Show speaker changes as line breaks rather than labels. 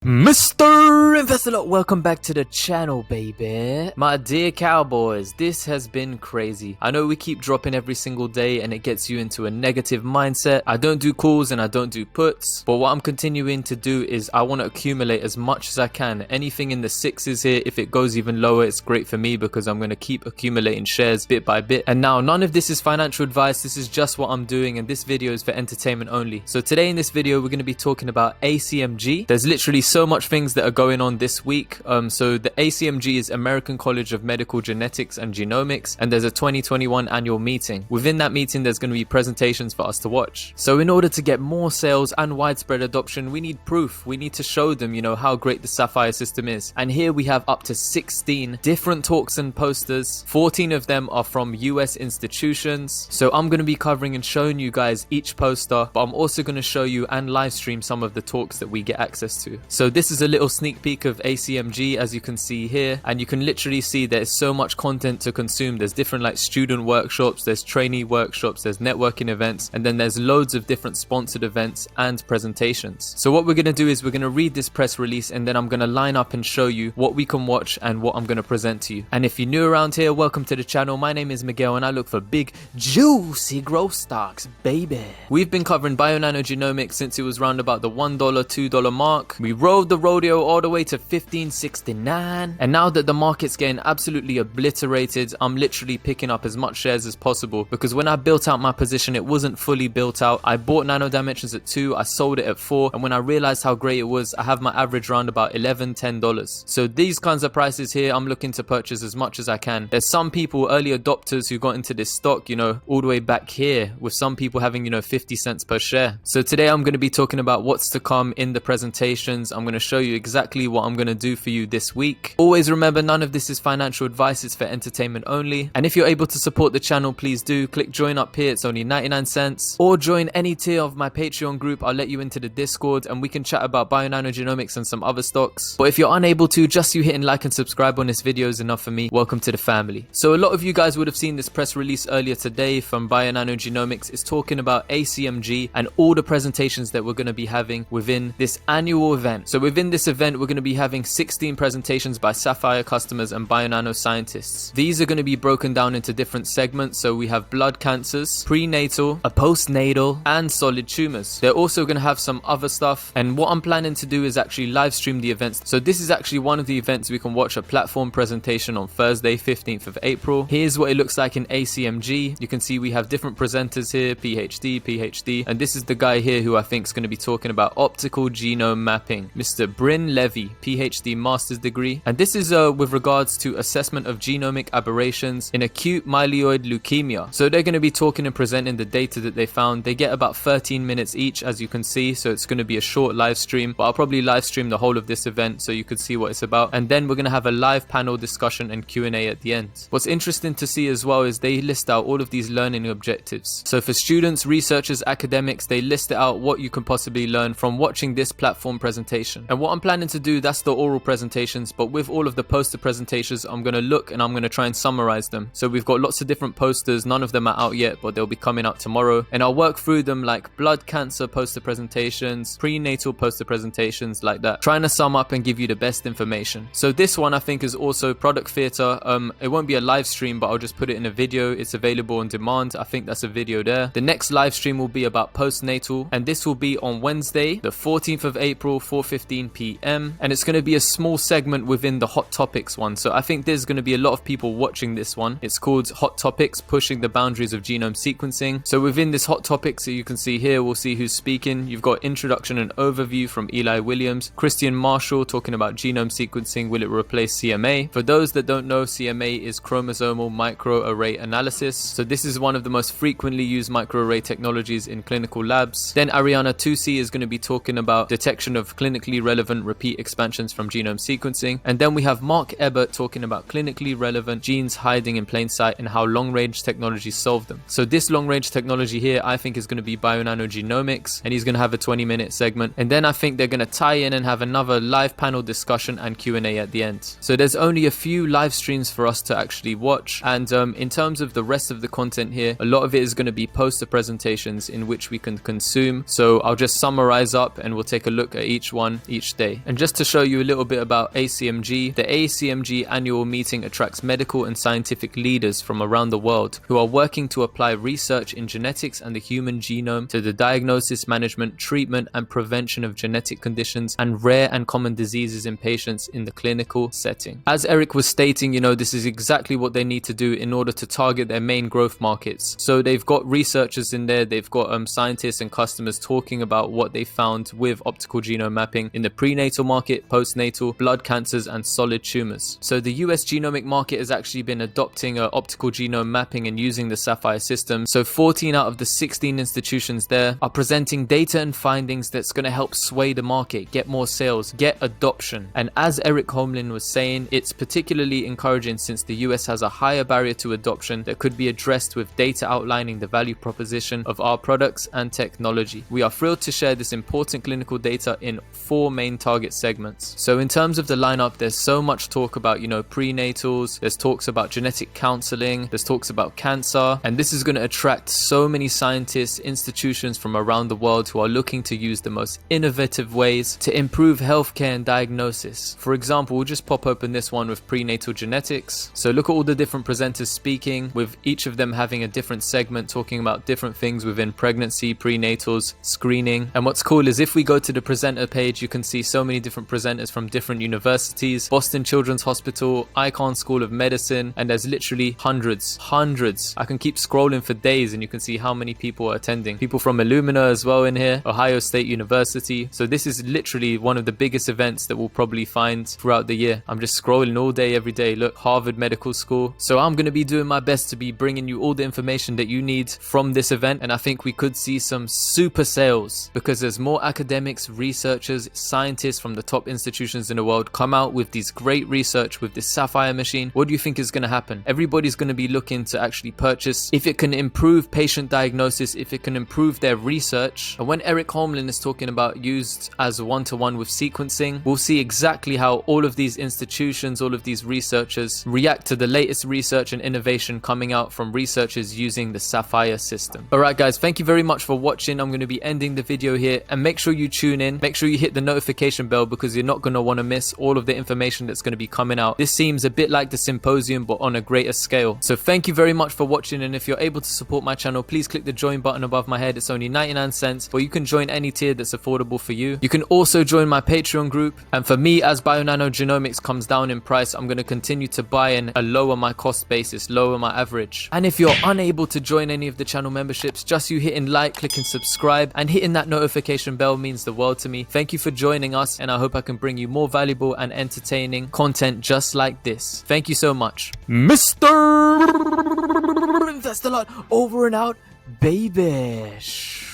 Mr. Investor, welcome back to the channel, baby. My dear cowboys, this has been crazy. I know we keep dropping every single day and it gets you into a negative mindset. I don't do calls and I don't do puts, but what I'm continuing to do is I want to accumulate as much as I can. Anything in the sixes here, if it goes even lower, it's great for me because I'm going to keep accumulating shares bit by bit. And now none of this is financial advice. This is just what I'm doing, and this video is for entertainment only. So today in this video, we're going to be talking about ACMG. There's literally so much things that are going on this week. So the ACMG is American College of Medical Genetics and Genomics, and there's a 2021 annual meeting. Within that meeting, there's going to be presentations for us to watch. So in order to get more sales and widespread adoption, we need proof. We need to show them, how great the Sapphire system is. And here we have up to 16 different talks and posters. 14 of them are from US institutions. So I'm going to be covering and showing you guys each poster, but I'm also going to show you and live stream some of the talks that we get access to. So this is a little sneak peek of ACMG, as you can see here, and you can literally see there's so much content to consume. There's different like student workshops, there's trainee workshops, there's networking events, and then there's loads of different sponsored events and presentations. So what we're going to do is we're going to read this press release, and then I'm going to line up and show you what we can watch and what I'm going to present to you. And if you're new around here, welcome to the channel. My name is Miguel and I look for big juicy growth stocks, baby. We've been covering Bionano Genomics since it was round about the $1, $2 mark. We rode the rodeo all the way to 1569, and now that the market's getting absolutely obliterated, I'm literally picking up as much shares as possible, because when I built out my position, it wasn't fully built out. I bought Nano Dimensions at 2, I sold it at 4, and when I realized how great it was, I have my average round about $11, $10. So these kinds of prices here, I'm looking to purchase as much as I can. There's some people, early adopters, who got into this stock, all the way back here, with some people having, 50 cents per share. So today I'm going to be talking about what's to come in the presentations. I'm going to show you exactly what I'm going to do for you this week. Always remember, none of this is financial advice, it's for entertainment only. And if you're able to support the channel, please do click join up here. It's only 99 cents, or join any tier of my Patreon group. I'll let you into the Discord and we can chat about Bionano Genomics and some other stocks. But if you're unable to, just you hitting like and subscribe on this video is enough for me. Welcome to the family. So a lot of you guys would have seen this press release earlier today from Bionano Genomics. It's talking about ACMG and all the presentations that we're going to be having within this annual event. So within this event, we're going to be having 16 presentations by Sapphire customers and Bionano scientists. These are going to be broken down into different segments. So we have blood cancers, prenatal, a postnatal, and solid tumors. They're also going to have some other stuff. And what I'm planning to do is actually live stream the events. So this is actually one of the events we can watch a platform presentation on Thursday, 15th of April. Here's what it looks like in ACMG. You can see we have different presenters here, PhD, and this is the guy here who I think is going to be talking about optical genome mapping, Mr. Bryn Levy, PhD master's degree. And this is with regards to assessment of genomic aberrations in acute myeloid leukemia. So they're going to be talking and presenting the data that they found. They get about 13 minutes each, as you can see. So it's going to be a short live stream, but I'll probably live stream the whole of this event so you could see what it's about. And then we're going to have a live panel discussion and Q&A at the end. What's interesting to see as well is they list out all of these learning objectives. So for students, researchers, academics, they list out what you can possibly learn from watching this platform presentation. And what I'm planning to do, that's the oral presentations, but with all of the poster presentations, I'm going to look and I'm going to try and summarize them. So we've got lots of different posters. None of them are out yet, but they'll be coming out tomorrow. And I'll work through them like blood cancer poster presentations, prenatal poster presentations, like that. Trying to sum up and give you the best information. So this one I think is also product theater. It won't be a live stream, but I'll just put it in a video. It's available on demand. I think that's a video there. The next live stream will be about postnatal, and this will be on Wednesday, the 14th of April, 4:15 p.m. And it's going to be a small segment within the hot topics one. So I think there's going to be a lot of people watching this one. It's called Hot Topics, Pushing the Boundaries of Genome Sequencing. So within this hot topic, so you can see here, we'll see who's speaking. You've got introduction and overview from Eli Williams, Christian Marshall talking about genome sequencing. Will it replace CMA? For those that don't know, CMA is chromosomal microarray analysis. So this is one of the most frequently used microarray technologies in clinical labs. Then Ariana Tusi is going to be talking about detection of clinically relevant repeat expansions from genome sequencing. And then we have Mark Ebert talking about clinically relevant genes hiding in plain sight and how long-range technology solve them. So this long-range technology here, I think is going to be Bionano Genomics, and he's going to have a 20-minute segment. And then I think they're going to tie in and have another live panel discussion and Q&A at the end. So there's only a few live streams for us to actually watch. And in terms of the rest of the content here, a lot of it is going to be poster presentations in which we can consume. So I'll just summarize up and we'll take a look at each one one each day. And just to show you a little bit about ACMG, the ACMG annual meeting attracts medical and scientific leaders from around the world who are working to apply research in genetics and the human genome to the diagnosis, management, treatment, and prevention of genetic conditions and rare and common diseases in patients in the clinical setting. As Eric was stating, this is exactly what they need to do in order to target their main growth markets. So they've got researchers in there, they've got scientists and customers talking about what they found with optical genome mapping in the prenatal market, postnatal, blood cancers, and solid tumors. So the US genomic market has actually been adopting optical genome mapping and using the Sapphire system. So 14 out of the 16 institutions there are presenting data and findings that's going to help sway the market, get more sales, get adoption. And as Eric Holmlin was saying, it's particularly encouraging since the US has a higher barrier to adoption that could be addressed with data outlining the value proposition of our products and technology. We are thrilled to share this important clinical data in 4 main target segments. So in terms of the lineup, there's so much talk about, prenatals, there's talks about genetic counseling, there's talks about cancer, and this is going to attract so many scientists, institutions from around the world who are looking to use the most innovative ways to improve healthcare and diagnosis. For example, we'll just pop open this one with prenatal genetics. So look at all the different presenters speaking, with each of them having a different segment talking about different things within pregnancy, prenatals, screening. And what's cool is if we go to the presenter page, you can see so many different presenters from different universities, Boston Children's Hospital, Icahn School of Medicine, and there's literally hundreds. I can keep scrolling for days and you can see how many people are attending. People from Illumina as well in here, Ohio State University. So this is literally one of the biggest events that we'll probably find throughout the year. I'm just scrolling all day, every day. Look, Harvard Medical School. So I'm going to be doing my best to be bringing you all the information that you need from this event. And I think we could see some super sales because there's more academics, researchers, scientists from the top institutions in the world come out with these great research with this Sapphire machine. What do you think is going to happen? Everybody's going to be looking to actually purchase if it can improve patient diagnosis, if it can improve their research. And when Eric Holmlin is talking about used as one-to-one with sequencing, we'll see exactly how all of these institutions, all of these researchers react to the latest research and innovation coming out from researchers using the Sapphire system. Alright guys, thank you very much for watching. I'm going to be ending the video here, and make sure you tune in, make sure you hit the notification bell because you're not going to want to miss all of the information that's going to be coming out. This seems a bit like the symposium but on a greater scale. So thank you very much for watching, and if you're able to support my channel, please click the join button above my head. It's only 99 cents, but you can join any tier that's affordable for you. You can also join my Patreon group, and for me, as Bionano Genomics comes down in price, I'm going to continue to buy and lower my cost basis, lower my average. And if you're unable to join any of the channel memberships, just you hitting like, clicking subscribe, and hitting that notification bell means the world to me. Thank you for joining us, and I hope I can bring you more valuable and entertaining content just like this. Thank you so much. Mr. Invest a lot, over and out, baby.